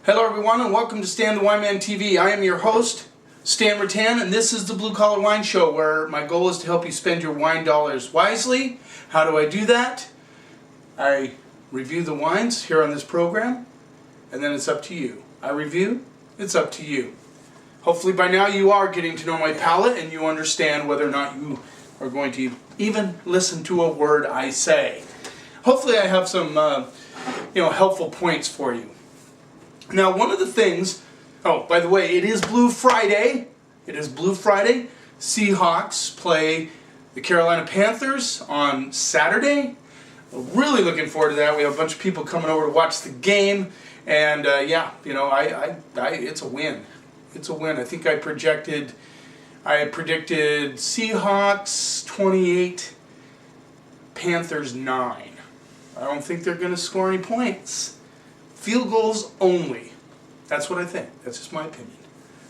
Hello everyone and welcome to Stan the Wine Man TV. I am your host, Stan Rattan, and this is the Blue Collar Wine Show where my goal is to help you spend your wine dollars wisely. How do I do that? I review the wines here on this program, and then it's up to you. I review, it's up to you. Hopefully by now you are getting to know my palate and you understand whether or not you are going to even listen to a word I say. Hopefully I have some helpful points for you. Now, one of the things, oh, by the way, it is Blue Friday. It is Blue Friday. Seahawks play the Carolina Panthers on Saturday. We're really looking forward to that. We have a bunch of people coming over to watch the game. And, it's a win. It's a win. I think I predicted Seahawks 28, Panthers 9. I don't think they're going to score any points. Field goals only. That's what I think. That's just my opinion.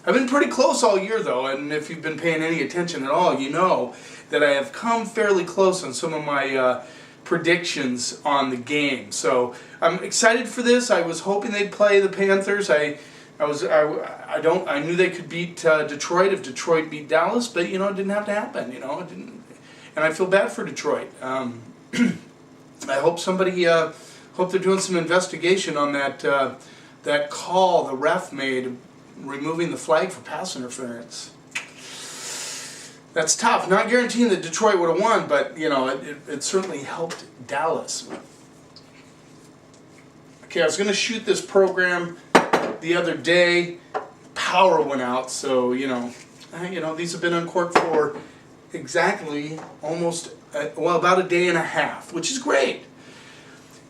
I've been pretty close all year, though, and if you've been paying any attention at all, you know that I have come fairly close on some of my predictions on the game. So I'm excited for this. I was hoping they'd play the Panthers. I knew they could beat Detroit if Detroit beat Dallas, but it didn't have to happen. It didn't, and I feel bad for Detroit. I hope somebody. Hope they're doing some investigation on that call the ref made removing the flag for pass interference. That's tough. Not guaranteeing that Detroit would have won, but it certainly helped Dallas. Okay, I was going to shoot this program the other day. Power went out, so these have been uncorked for exactly about a day and a half, which is great.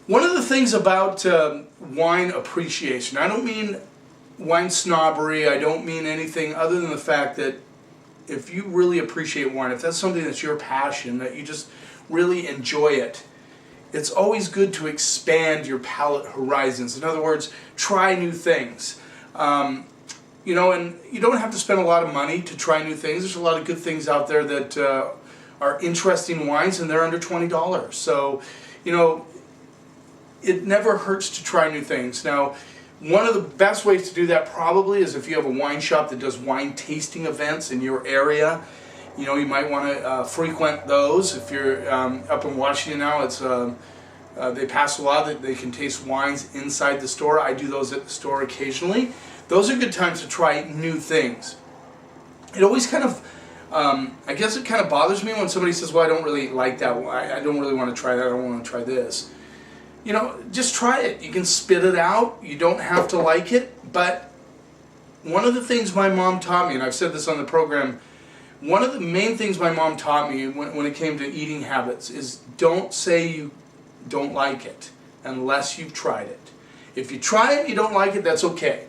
One of the things about wine appreciation, I don't mean wine snobbery, I don't mean anything other than the fact that if you really appreciate wine, if that's something that's your passion, that you just really enjoy it, it's always good to expand your palate horizons. In other words, try new things. And you don't have to spend a lot of money to try new things. There's a lot of good things out there that are interesting wines, and they're under $20. So, it never hurts to try new things. Now, one of the best ways to do that probably is if you have a wine shop that does wine tasting events in your area. You might want to frequent those. If you're up in Washington now, they pass a law that they can taste wines inside the store. I do those at the store occasionally. Those are good times to try new things. It always kind of, I guess it kind of bothers me when somebody says, well, I don't really like that. I don't really want to try that. I don't want to try this. Just try it. You can spit it out. You don't have to like it. But one of the things my mom taught me, and I've said this on the program, one of the main things my mom taught me when it came to eating habits is don't say you don't like it unless you've tried it. If you try it and you don't like it, that's okay.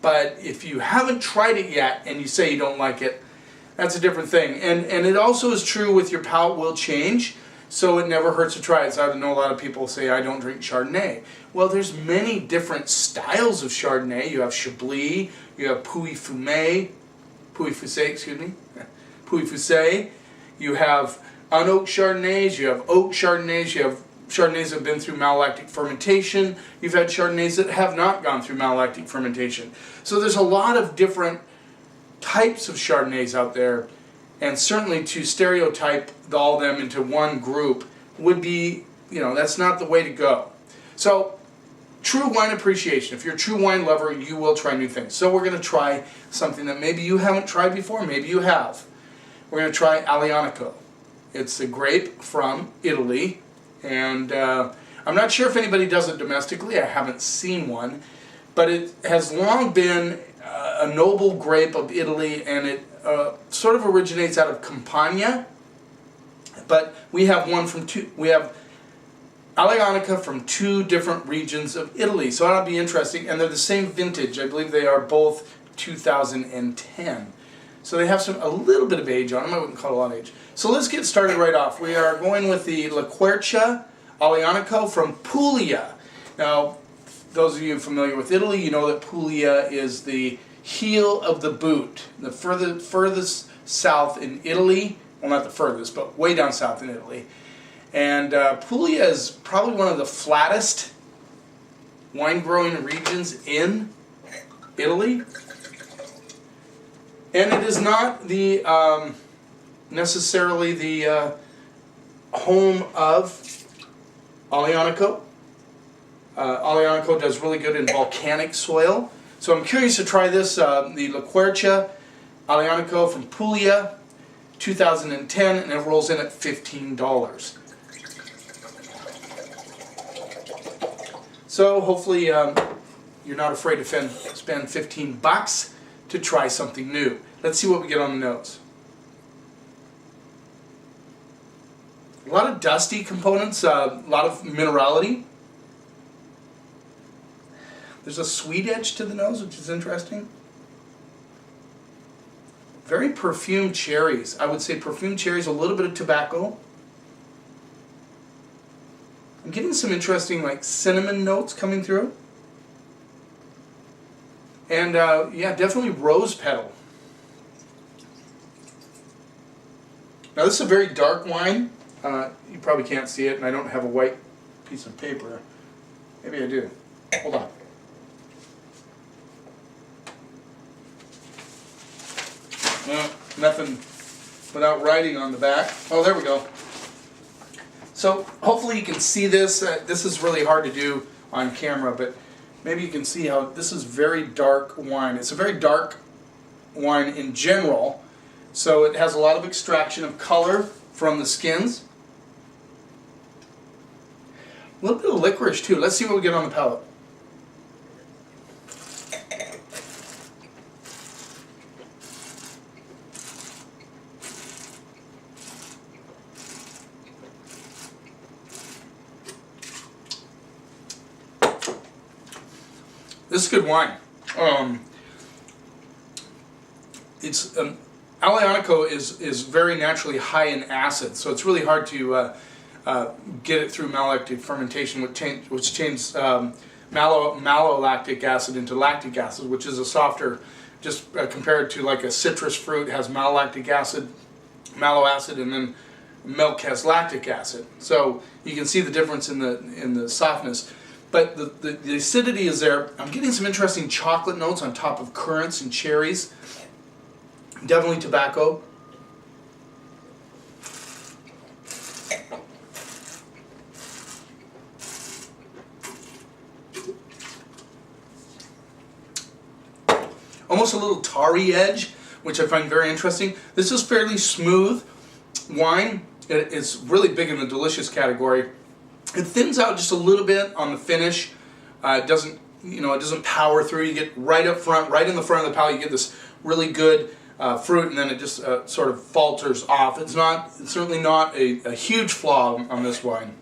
But if you haven't tried it yet and you say you don't like it, that's a different thing. And it also is true with your palate will change. So it never hurts to try it. So I know a lot of people say, I don't drink Chardonnay. Well, there's many different styles of Chardonnay. You have Chablis, you have Pouilly-Fumé, you have unoaked Chardonnays, you have oak Chardonnays, you have Chardonnays that have been through malolactic fermentation, you've had Chardonnays that have not gone through malolactic fermentation. So there's a lot of different types of Chardonnays out there. And certainly to stereotype all them into one group would be, that's not the way to go. So, true wine appreciation. If you're a true wine lover, you will try new things. So we're going to try something that maybe you haven't tried before, maybe you have. We're going to try Aglianico. It's a grape from Italy, and I'm not sure if anybody does it domestically. I haven't seen one, but it has long been a noble grape of Italy, and it sort of originates out of Campania, but we have Aglianico from two different regions of Italy, so that'll be interesting, and they're the same vintage. I believe they are both 2010, so they have a little bit of age on them. I wouldn't call it a lot of age. So let's get started right off. We are going with the La Quercia Aglianico from Puglia. Now, those of you familiar with Italy, you know that Puglia is the heel of the boot, the furthest south in Italy. Well, not the furthest, but way down south in Italy. And Puglia is probably one of the flattest wine growing regions in Italy. And it is not the necessarily the home of Aglianico. Aglianico does really good in volcanic soil. So I'm curious to try this, the La Quercia Aglianico from Puglia, 2010, and it rolls in at $15. So hopefully you're not afraid to spend 15 bucks to try something new. Let's see what we get on the nose. A lot of dusty components, a lot of minerality. There's a sweet edge to the nose, which is interesting. Very perfumed cherries. I would say perfumed cherries, a little bit of tobacco. I'm getting some interesting like cinnamon notes coming through. And yeah, definitely rose petal. Now this is a very dark wine. You probably can't see it, and I don't have a white piece of paper. Maybe I do. Hold on. Nothing without writing on the back. Oh, there we go. So hopefully you can see this. This is really hard to do on camera, but maybe you can see how this is very dark wine. It's a very dark wine in general, so it has a lot of extraction of color from the skins. A little bit of licorice too. Let's see what we get on the palate. This is good wine. Aglianico is very naturally high in acid, so it's really hard to get it through malolactic fermentation, which changes malolactic acid into lactic acid, which is a softer, just compared to like a citrus fruit has malolactic acid, mallow acid, and then milk has lactic acid. So you can see the difference in the softness. But the acidity is there. I'm getting some interesting chocolate notes on top of currants and cherries. Definitely tobacco. Almost a little tarry edge, which I find very interesting. This is fairly smooth wine. It's really big in the delicious category. It thins out just a little bit on the finish. It doesn't, it doesn't power through. You get right up front, right in the front of the palate, you get this really good fruit, and then it just sort of falters off. It's certainly not a huge flaw on this wine.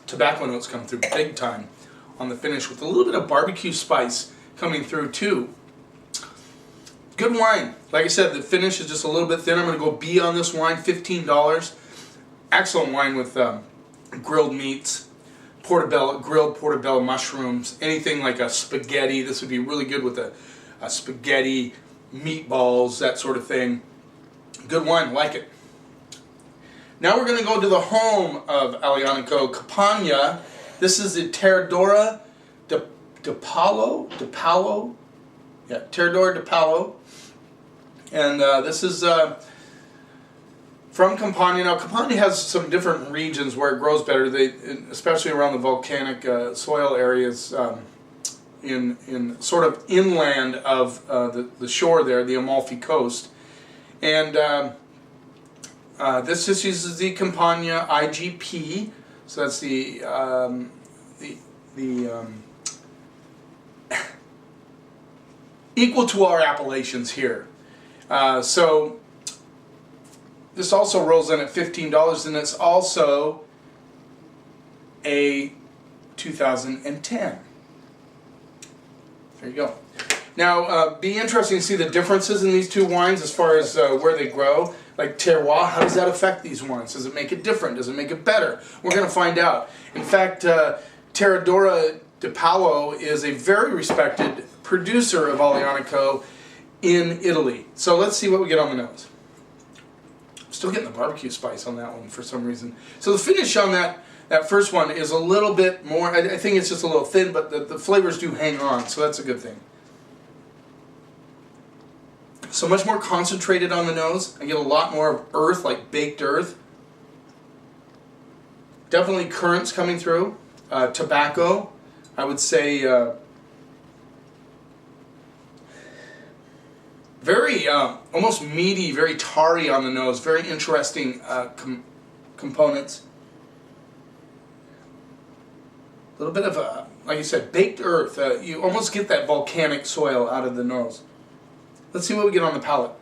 Tobacco notes come through big time on the finish, with a little bit of barbecue spice coming through too. Good wine. Like I said, the finish is just a little bit thin. I'm going to go B on this wine, $15. Excellent wine with grilled meats, grilled portobello mushrooms, anything like a spaghetti. This would be really good with a spaghetti, meatballs, that sort of thing. Good wine, like it. Now we're going to go to the home of Aglianico, Campania. This is the Terradora de Palo. Yeah, Terradora de Palo. And this is from Campania. Now, Campania has some different regions where it grows better. Especially around the volcanic soil areas in sort of inland of the shore there, the Amalfi Coast. And this just uses the Campania IGP. So that's the equal to our appellations here. So this also rolls in at $15, and it's also a 2010. There you go. Now, be interesting to see the differences in these two wines as far as where they grow. Like terroir, how does that affect these wines? Does it make it different? Does it make it better? We're going to find out. In fact, Terradora Paolo is a very respected producer of Aglianico in Italy. So let's see what we get on the nose. I'm still getting the barbecue spice on that one for some reason. So the finish on that first one is a little bit more, I think it's just a little thin, but the flavors do hang on, so that's a good thing. So much more concentrated on the nose. I get a lot more of earth, like baked earth. Definitely currants coming through. Tobacco, I would say very almost meaty, very tarry on the nose. Very interesting components. A little bit of a, like I said, baked earth. You almost get that volcanic soil out of the nose. Let's see what we get on the palate.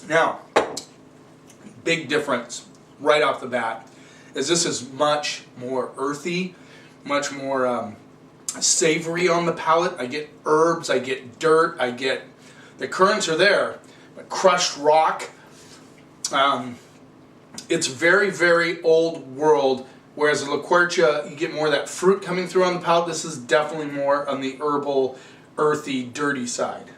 Now, big difference right off the bat is this is much more earthy, much more savory on the palate. I get herbs, I get dirt, I get, the currants are there, but crushed rock. It's very, very old world, whereas the La Quercia, you get more of that fruit coming through on the palate. This is definitely more on the herbal, earthy, dirty side.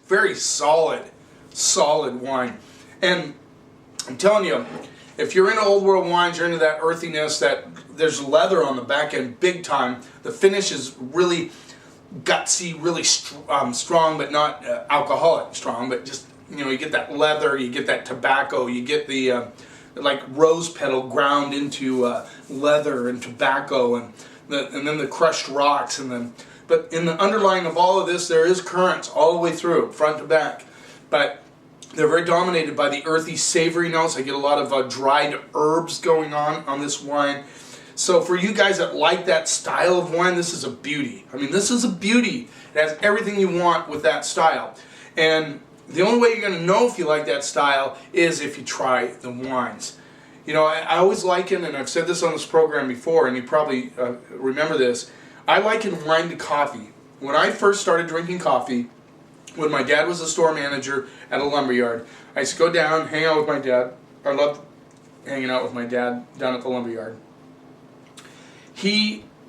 Very solid wine. And I'm telling you, if you're into old world wines, you're into that earthiness, that there's leather on the back end big time. The finish is really gutsy, really strong, but not alcoholic strong, but just, you know, you get that leather, you get that tobacco, you get the like rose petal ground into leather and tobacco, and then the crushed rocks, and then, but in the underlying of all of this, there is currants all the way through, front to back. But they're very dominated by the earthy, savory notes. I get a lot of dried herbs going on this wine. So for you guys that like that style of wine, this is a beauty. I mean, this is a beauty. It has everything you want with that style. And the only way you're going to know if you like that style is if you try the wines. You know, I always liken, and I've said this on this program before, and you probably remember this, I liken wine to coffee. When I first started drinking coffee, when my dad was a store manager at a lumberyard, I used to go down, hang out with my dad. I loved hanging out with my dad down at the lumberyard.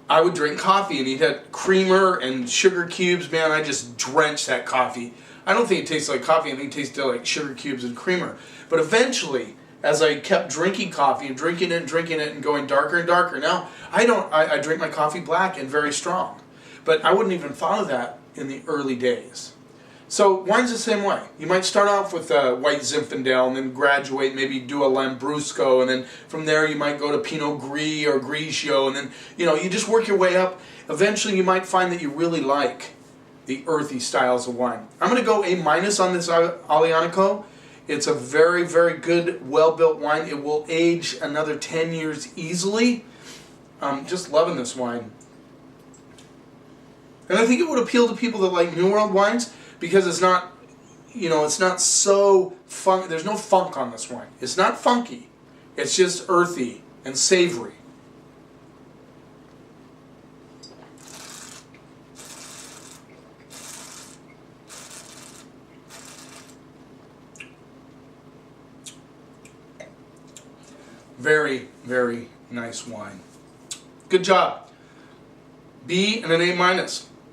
I would drink coffee, and he'd had creamer and sugar cubes. Man, I just drenched that coffee. I don't think it tasted like coffee. I think it tasted like sugar cubes and creamer. But eventually, as I kept drinking coffee and drinking it and going darker and darker, now I drink my coffee black and very strong. But I wouldn't even thought of that in the early days. So wine's the same way. You might start off with a white Zinfandel and then graduate, maybe do a Lambrusco, and then from there you might go to Pinot Gris or Grigio, and then, you know, you just work your way up. Eventually you might find that you really like the earthy styles of wine. I'm going to go A- on this Aglianico. It's a very, very good, well-built wine. It will age another 10 years easily. I'm just loving this wine. And I think it would appeal to people that like New World wines, because it's not, you know, it's not so funk. There's no funk on this wine. It's not funky. It's just earthy and savory. Very, very nice wine. Good job. B and an A-.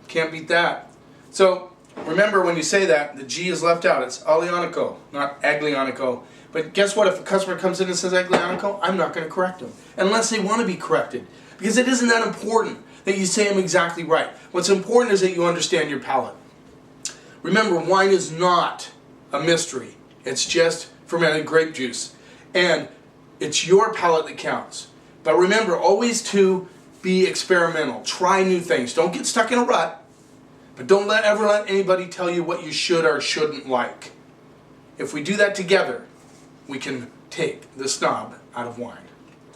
Can't beat that. So remember, when you say that, the G is left out. It's Aglianico, not Aglianico. But guess what? If a customer comes in and says Aglianico, I'm not going to correct them. Unless they want to be corrected. Because it isn't that important that you say them exactly right. What's important is that you understand your palate. Remember, wine is not a mystery. It's just fermented grape juice. And it's your palate that counts. But remember, always to be experimental. Try new things. Don't get stuck in a rut. But don't ever let anybody tell you what you should or shouldn't like. If we do that together, we can take the snob out of wine.